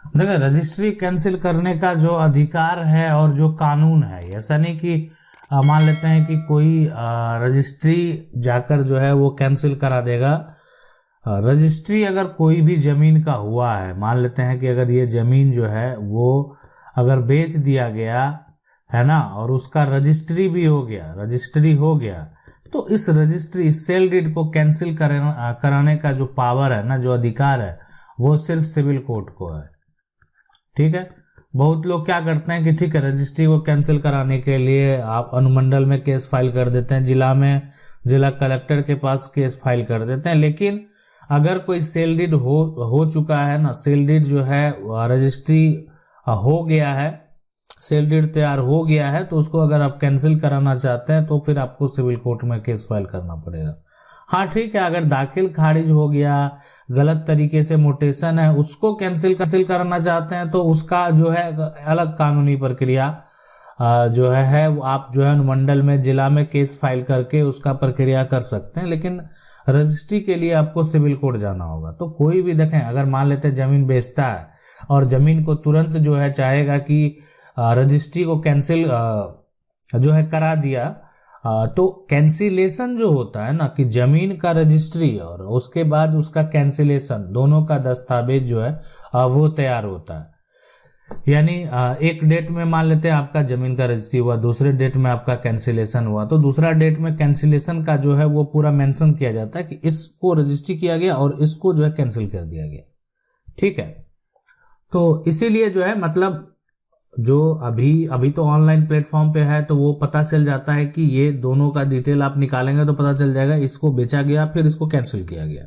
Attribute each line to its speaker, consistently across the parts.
Speaker 1: देखिए, registry cancel करने का जो अधिकार है और जो कानून है, ऐसा नहीं कि मान लेते हैं कि कोई रजिस्ट्री जाकर जो है वो कैंसिल करा देगा। रजिस्ट्री अगर कोई भी जमीन का हुआ है, मान लेते हैं कि अगर ये जमीन जो है वो अगर बेच दिया गया है ना, और उसका रजिस्ट्री भी हो गया, रजिस्ट्री हो गया, तो इस रजिस्ट्री सेल डीड को कैंसिल कराने का जो पावर है ना, जो अधिकार है, वो सिर्फ सिविल कोर्ट को है। ठीक है। बहुत लोग क्या करते हैं कि ठीक है, रजिस्ट्री को कैंसिल कराने के लिए आप अनुमंडल में केस फाइल कर देते हैं, जिला में जिला कलेक्टर के पास केस फाइल कर देते हैं। लेकिन अगर कोई सेल डीड हो चुका है ना, सेल डीड जो है रजिस्ट्री हो गया है, सेल डीड तैयार हो गया है, तो उसको अगर आप कैंसिल कराना चाहते हैं तो फिर आपको सिविल कोर्ट में केस फाइल करना पड़ेगा। हाँ ठीक है, अगर दाखिल खारिज हो गया, गलत तरीके से मोटेशन है, उसको कैंसिल करना चाहते हैं तो उसका जो है अलग कानूनी प्रक्रिया जो है वो आप जो है अनुमंडल में जिला में केस फाइल करके उसका प्रक्रिया कर सकते हैं। लेकिन रजिस्ट्री के लिए आपको सिविल कोर्ट जाना होगा। तो कोई भी देखें, अगर मान लेते हैं जमीन बेचता है और जमीन को तुरंत जो है चाहेगा कि रजिस्ट्री को कैंसिल जो है करा दिया, तो कैंसिलेशन जो होता है ना, कि जमीन का रजिस्ट्री और उसके बाद उसका कैंसिलेशन, दोनों का दस्तावेज जो है वो तैयार होता है। यानी एक डेट में मान लेते हैं आपका जमीन का रजिस्ट्री हुआ, दूसरे डेट में आपका कैंसिलेशन हुआ, तो दूसरा डेट में कैंसिलेशन का जो है वो पूरा मेंशन किया जाता है कि इसको रजिस्ट्री किया गया और इसको जो है कैंसिल कर दिया गया। ठीक है। तो इसीलिए जो है मतलब जो अभी तो ऑनलाइन प्लेटफॉर्म पे है, तो वो पता चल जाता है कि ये दोनों का डिटेल आप निकालेंगे तो पता चल जाएगा इसको बेचा गया फिर इसको कैंसिल किया गया।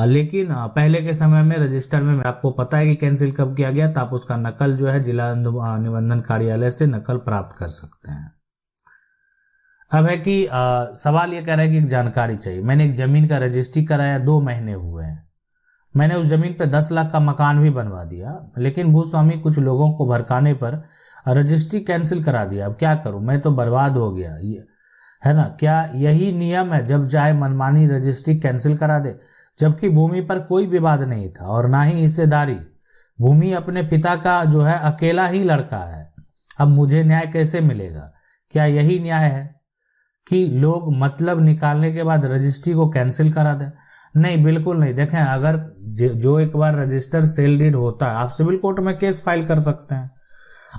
Speaker 1: लेकिन पहले के समय में रजिस्टर में आपको पता है कि कैंसिल कब किया गया, तो आप उसका नकल जो है जिला निबंधन कार्यालय से नकल प्राप्त कर सकते हैं। अब है कि सवाल ये कह रहा है कि जानकारी चाहिए। मैंने एक जमीन का रजिस्ट्री कराया, 2 महीने हुए हैं, मैंने उस जमीन पे 10 लाख का मकान भी बनवा दिया, लेकिन भूस्वामी कुछ लोगों को भड़काने पर रजिस्ट्री कैंसिल करा दिया। अब क्या करूं, मैं तो बर्बाद हो गया, ये है ना। क्या यही नियम है, जब चाहे मनमानी रजिस्ट्री कैंसिल करा दे? जबकि भूमि पर कोई विवाद नहीं था और ना ही हिस्सेदारी, भूमि अपने पिता का जो है अकेला ही लड़का है। अब मुझे न्याय कैसे मिलेगा? क्या यही न्याय है कि लोग मतलब निकालने के बाद रजिस्ट्री को कैंसिल करा दें? नहीं, बिल्कुल नहीं। देखें, अगर जो एक बार रजिस्टर सेल डीड होता है, आप सिविल कोर्ट में केस फाइल कर सकते हैं।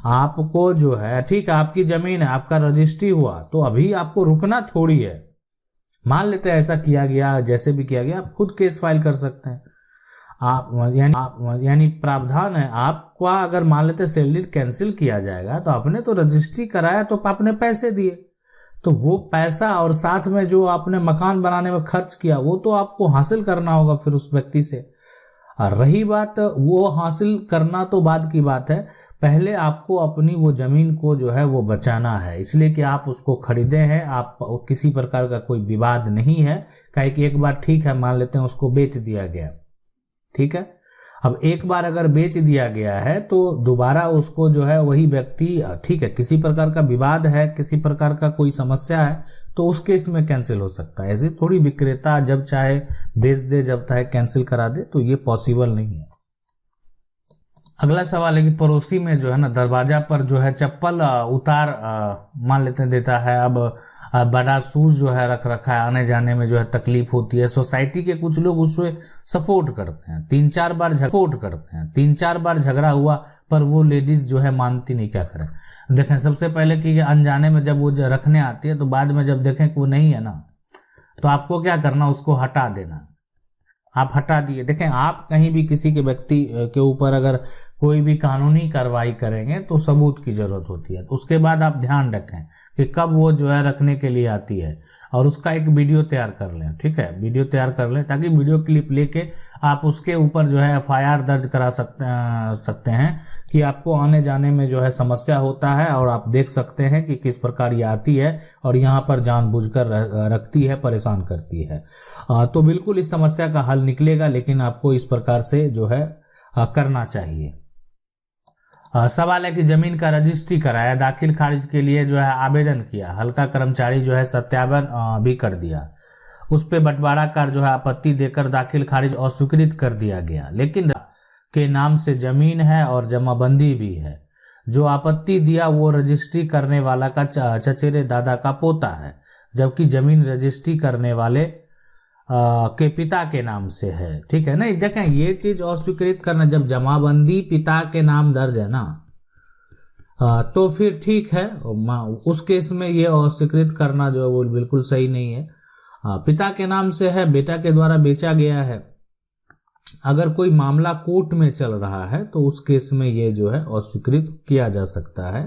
Speaker 1: आपको जो है ठीक है, आपकी जमीन है, आपका रजिस्ट्री हुआ, तो अभी आपको रुकना थोड़ी है। मान लेते हैं ऐसा किया गया, जैसे भी किया गया, आप खुद केस फाइल कर सकते हैं। यानी प्रावधान है आपका, अगर मान लेते सेल डीड कैंसिल किया जाएगा तो आपने तो रजिस्ट्री कराया, तो आपने पैसे दिए, तो वो पैसा और साथ में जो आपने मकान बनाने में खर्च किया वो तो आपको हासिल करना होगा फिर उस व्यक्ति से। रही बात वो हासिल करना, तो बाद की बात है, पहले आपको अपनी वो जमीन को जो है वो बचाना है, इसलिए कि आप उसको खरीदे हैं, आप किसी प्रकार का कोई विवाद नहीं है। कहे कि एक बार ठीक है, मान लेते हैं उसको बेच दिया गया, ठीक है। अब एक बार अगर बेच दिया गया है तो दोबारा उसको जो है वही व्यक्ति, ठीक है, किसी प्रकार का विवाद है, किसी प्रकार का कोई समस्या है, तो उस केस में कैंसिल हो सकता है। ऐसे थोड़ी विक्रेता जब चाहे बेच दे, जब चाहे कैंसिल करा दे, तो ये पॉसिबल नहीं है। अगला सवाल है कि पड़ोसी में जो है ना दरवाजा पर जो है चप्पल उतार मान लेते हैं देता है। अब बड़ा शूज जो है रख रखा है, आने जाने में जो है तकलीफ होती है। सोसाइटी के कुछ लोग उसमें सपोर्ट करते हैं, 3-4 बार झगड़ा हुआ पर वो लेडीज जो है मानती नहीं, क्या करें। देखें, सबसे पहले कि अनजाने में जब वो रखने आती है, तो बाद में जब देखें कि वो नहीं है ना, तो आपको क्या करना, उसको हटा देना। आप हटा दिए। देखें, आप कहीं भी किसी के व्यक्ति के ऊपर अगर कोई भी कानूनी कार्रवाई करेंगे तो सबूत की जरूरत होती है, तो उसके बाद आप ध्यान रखें कि कब वो जो है रखने के लिए आती है, और उसका एक वीडियो तैयार कर लें। ठीक है, वीडियो तैयार कर लें, ताकि वीडियो क्लिप लेके आप उसके ऊपर जो है FIR दर्ज करा सकते हैं कि आपको आने जाने में जो है समस्या होता है, और आप देख सकते हैं कि किस प्रकार ये आती है और यहाँ पर जानबूझकर रखती है, परेशान करती है। तो बिल्कुल इस समस्या का हल निकलेगा, लेकिन आपको इस प्रकार से जो है करना चाहिए। सवाल है कि जमीन का रजिस्ट्री कराया, दाखिल खारिज के लिए जो है आवेदन किया, हल्का कर्मचारी जो है सत्यापन भी कर दिया, उस पे बंटवाराकार जो है आपत्ति देकर दाखिल खारिज अस्वीकृत कर दिया गया, लेकिन के नाम से जमीन है और जमाबंदी भी है। जो आपत्ति दिया वो रजिस्ट्री करने वाला का चचेरे दादा का पोता है, जबकि जमीन रजिस्ट्री करने वाले के पिता के नाम से है। ठीक है ना, देखें ये चीज अस्वीकृत करना, जब जमाबंदी पिता के नाम दर्ज है ना तो फिर ठीक है, उस केस में ये अस्वीकृत करना जो है वो बिल्कुल सही नहीं है। पिता के नाम से है, बेटा के द्वारा बेचा गया है, अगर कोई मामला कोर्ट में चल रहा है तो उस केस में ये जो है अस्वीकृत किया जा सकता है।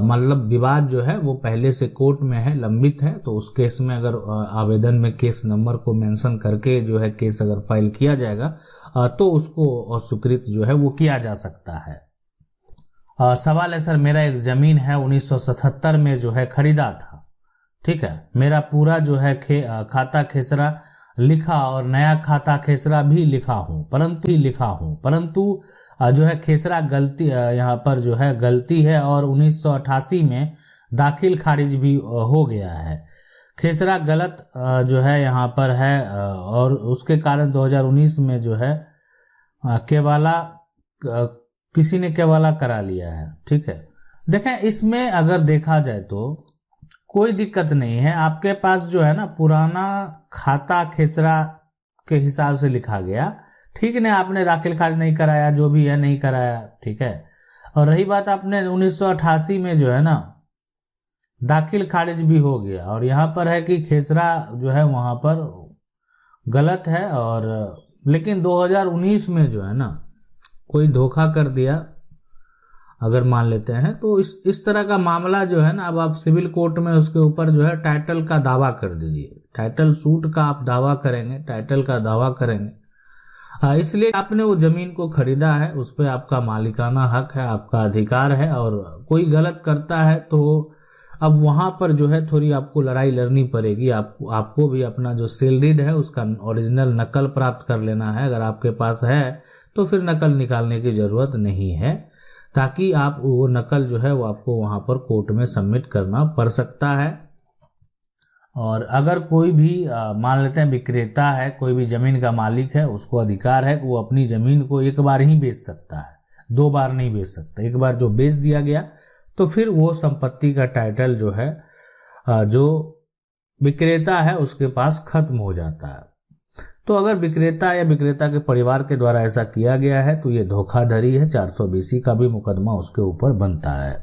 Speaker 1: मतलब विवाद जो है वो पहले से कोर्ट में है, लंबित है, तो उस केस में अगर आवेदन में केस नंबर को मेंशन करके जो है केस अगर फाइल किया जाएगा तो उसको अस्वीकृत जो है वो किया जा सकता है। सवाल है सर, मेरा एक जमीन है 1977 में जो है खरीदा था, ठीक है, मेरा पूरा जो है खाता खेसरा लिखा और नया खाता खेसरा भी लिखा हूं, परंतु जो है खेसरा गलती यहाँ पर जो है गलती है और 1988 में दाखिल खारिज भी हो गया है। खेसरा गलत जो है यहाँ पर है और उसके कारण 2019 में जो है केवाला किसी ने केवाला करा लिया है। ठीक है, देखें इसमें अगर देखा जाए तो कोई दिक्कत नहीं है, आपके पास जो है ना पुराना खाता खेसरा के हिसाब से लिखा गया, ठीक है ना, आपने दाखिल खारिज नहीं कराया, जो भी है नहीं कराया, ठीक है। और रही बात आपने 1988 में जो है ना दाखिल खारिज भी हो गया और यहाँ पर है कि खेसरा जो है वहां पर गलत है, और लेकिन 2019 में जो है ना कोई धोखा कर दिया अगर मान लेते हैं तो इस तरह का मामला जो है ना, अब आप सिविल कोर्ट में उसके ऊपर जो है टाइटल का दावा कर दीजिए, टाइटल सूट का आप दावा करेंगे, टाइटल का दावा करेंगे। इसलिए आपने वो जमीन को खरीदा है, उस पर आपका मालिकाना हक है, आपका अधिकार है, और कोई गलत करता है तो अब वहां पर जो है थोड़ी आपको लड़ाई लड़नी पड़ेगी। आपको भी अपना जो सेल डीड है उसका ओरिजिनल नकल प्राप्त कर लेना है, अगर आपके पास है तो फिर नकल निकालने की जरूरत नहीं है, ताकि आप वो नकल जो है वो आपको वहां पर कोर्ट में सबमिट करना पड़ सकता है। और अगर कोई भी मान लेते हैं विक्रेता है, कोई भी जमीन का मालिक है, उसको अधिकार है कि वो अपनी जमीन को एक बार ही बेच सकता है, 2 बार नहीं बेच सकता। एक बार जो बेच दिया गया तो फिर वो संपत्ति का टाइटल जो है जो विक्रेता है उसके पास खत्म हो जाता है। तो अगर विक्रेता या विक्रेता के परिवार के द्वारा ऐसा किया गया है तो ये धोखाधड़ी है, 420 का भी मुकदमा उसके ऊपर बनता है।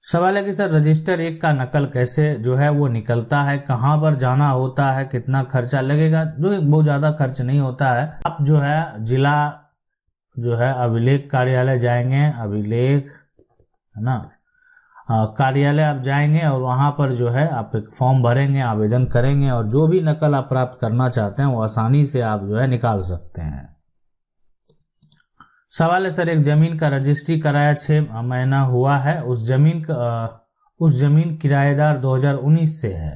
Speaker 1: सवाल है कि सर रजिस्टर 1 का नकल कैसे जो है वो निकलता है, कहाँ पर जाना होता है, कितना खर्चा लगेगा? जो बहुत ज्यादा खर्च नहीं होता है, आप जो है जिला जो है अभिलेख कार्यालय जाएंगे, अभिलेख है ना कार्यालय आप जाएंगे और वहां पर जो है आप एक फॉर्म भरेंगे, आवेदन करेंगे और जो भी नकल आप प्राप्त करना चाहते हैं वो आसानी से आप जो है निकाल सकते हैं। सवाल है सर, एक जमीन का रजिस्ट्री कराया 6 महीना हुआ है, उस जमीन किराएदार 2019 से है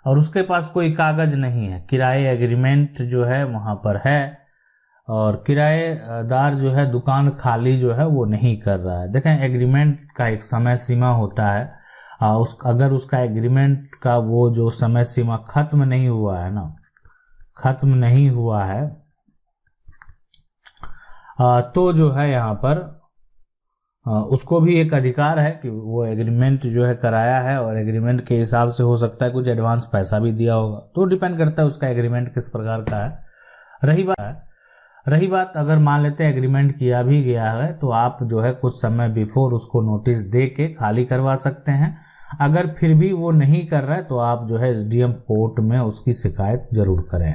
Speaker 1: और उसके पास कोई कागज नहीं है, किराए एग्रीमेंट जो है वहां पर है और किराएदार जो है दुकान खाली जो है वो नहीं कर रहा है। देखें एग्रीमेंट का एक समय सीमा होता है, अगर उसका एग्रीमेंट का वो जो समय सीमा खत्म नहीं हुआ है ना, खत्म नहीं हुआ है तो जो है यहाँ पर उसको भी एक अधिकार है कि वो एग्रीमेंट जो है कराया है और एग्रीमेंट के हिसाब से हो सकता है कुछ एडवांस पैसा भी दिया होगा, तो डिपेंड करता है उसका एग्रीमेंट किस प्रकार का है। रही बात अगर मान लेते हैं एग्रीमेंट किया भी गया है तो आप जो है कुछ समय बिफोर उसको नोटिस दे के खाली करवा सकते हैं। अगर फिर भी वो नहीं कर रहा है तो आप जो है एसडीएम कोर्ट में उसकी शिकायत जरूर करें।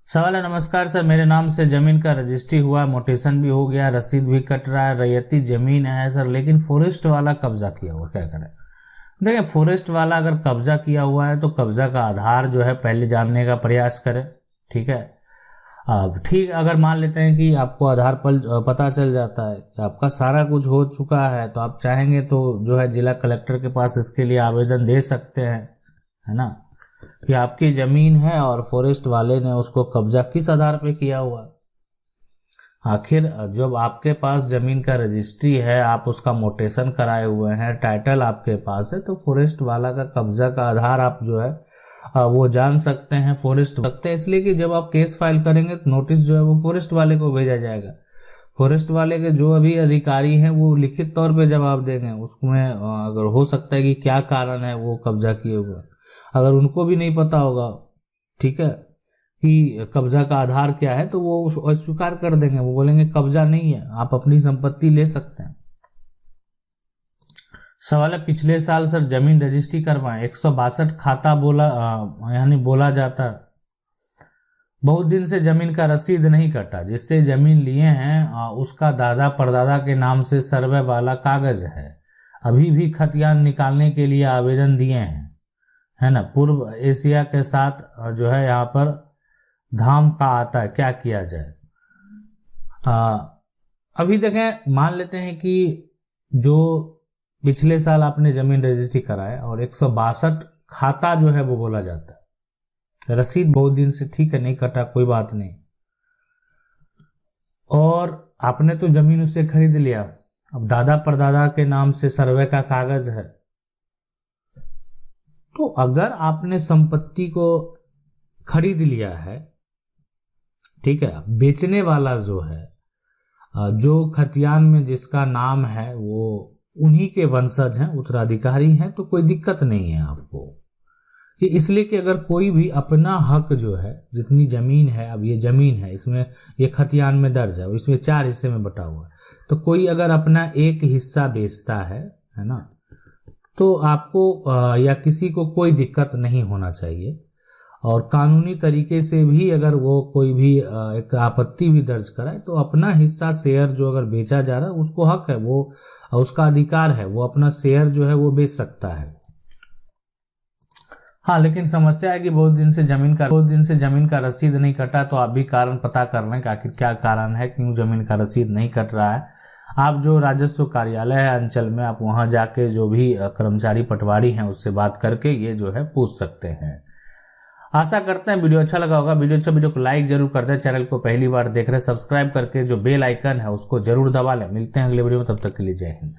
Speaker 1: सवाल है, नमस्कार सर, मेरे नाम से जमीन का रजिस्ट्री हुआ, मोटेशन भी हो गया, रसीद भी कट रहा है, रैयती जमीन है सर, लेकिन फॉरेस्ट वाला कब्जा किया हुआ, क्या करें? देखिए फॉरेस्ट वाला अगर कब्जा किया हुआ है तो कब्जा का आधार जो है पहले जानने का प्रयास करें, ठीक है। अब ठीक अगर मान लेते हैं कि आपको आधार पर पता चल जाता है कि आपका सारा कुछ हो चुका है तो आप चाहेंगे तो जो है जिला कलेक्टर के पास इसके लिए आवेदन दे सकते हैं, है ना, कि आपकी जमीन है और फॉरेस्ट वाले ने उसको कब्जा किस आधार पे किया हुआ है। आखिर जब आपके पास जमीन का रजिस्ट्री है, आप उसका मोटेशन कराए हुए हैं, टाइटल आपके पास है, तो फॉरेस्ट वाला का कब्जा का आधार आप जो है वो जान सकते हैं, फॉरेस्ट सकते हैं, इसलिए कि जब आप केस फाइल करेंगे तो नोटिस जो है वो फॉरेस्ट वाले को भेजा जाएगा। फॉरेस्ट वाले के जो अभी अधिकारी हैं वो लिखित तौर पे जवाब देंगे। उसमें अगर हो सकता है कि क्या कारण है वो कब्जा किए हुए, अगर उनको भी नहीं पता होगा, ठीक है, कि कब्जा का आधार क्या है, तो वो अस्वीकार कर देंगे। वो बोलेंगे कब्जा नहीं है, आप अपनी संपत्ति ले सकते हैं। सवाल है, पिछले साल सर जमीन रजिस्ट्री करवाएं, 162 खाता बोला जाता, बहुत दिन से जमीन का रसीद नहीं कटा, जिससे जमीन लिए हैं उसका दादा परदादा के नाम से सर्वे वाला कागज है, अभी भी खतियान निकालने के लिए आवेदन दिए हैं, है ना। पूर्व एशिया के साथ जो है यहाँ पर धाम का आता है, क्या किया जाए। अभी देखें, मान लेते हैं कि जो पिछले साल आपने जमीन रजिस्ट्री कराया और 162 खाता जो है वो बोला जाता है, रसीद बहुत दिन से ठीक है नहीं कटा, कोई बात नहीं, और आपने तो जमीन उससे खरीद लिया, अब दादा परदादा के नाम से सर्वे का कागज है, तो अगर आपने संपत्ति को खरीद लिया है, ठीक है, बेचने वाला जो है, जो खतियान में जिसका नाम है वो उन्हीं के वंशज हैं, उत्तराधिकारी हैं, तो कोई दिक्कत नहीं है आपको। ये इसलिए कि अगर कोई भी अपना हक जो है, जितनी जमीन है, अब ये जमीन है, इसमें ये खतियान में दर्ज है, इसमें 4 हिस्से में बटा हुआ है, तो कोई अगर अपना एक हिस्सा बेचता है ना, तो आपको या किसी को कोई दिक्कत नहीं होना चाहिए। और कानूनी तरीके से भी अगर वो कोई भी एक आपत्ति भी दर्ज कराए तो अपना हिस्सा शेयर जो अगर बेचा जा रहा है उसको हक है, वो उसका अधिकार है, वो अपना शेयर जो है वो बेच सकता है। हाँ, लेकिन समस्या है कि बहुत दिन से जमीन का रसीद नहीं कटा, तो आप भी कारण पता कर लें कि आखिर क्या कारण है, क्यों जमीन का रसीद नहीं कट रहा है। आप जो राजस्व कार्यालय है अंचल में, आप वहां जाके जो भी कर्मचारी पटवारी हैं उससे बात करके ये जो है पूछ सकते हैं। आशा करते हैं वीडियो अच्छा लगा होगा। वीडियो को लाइक जरूर कर दें। चैनल को पहली बार देख रहे हैं सब्सक्राइब करके जो बेल आइकन है उसको जरूर दबा लें। मिलते हैं अगले वीडियो में, तब तक के लिए जय हिंद।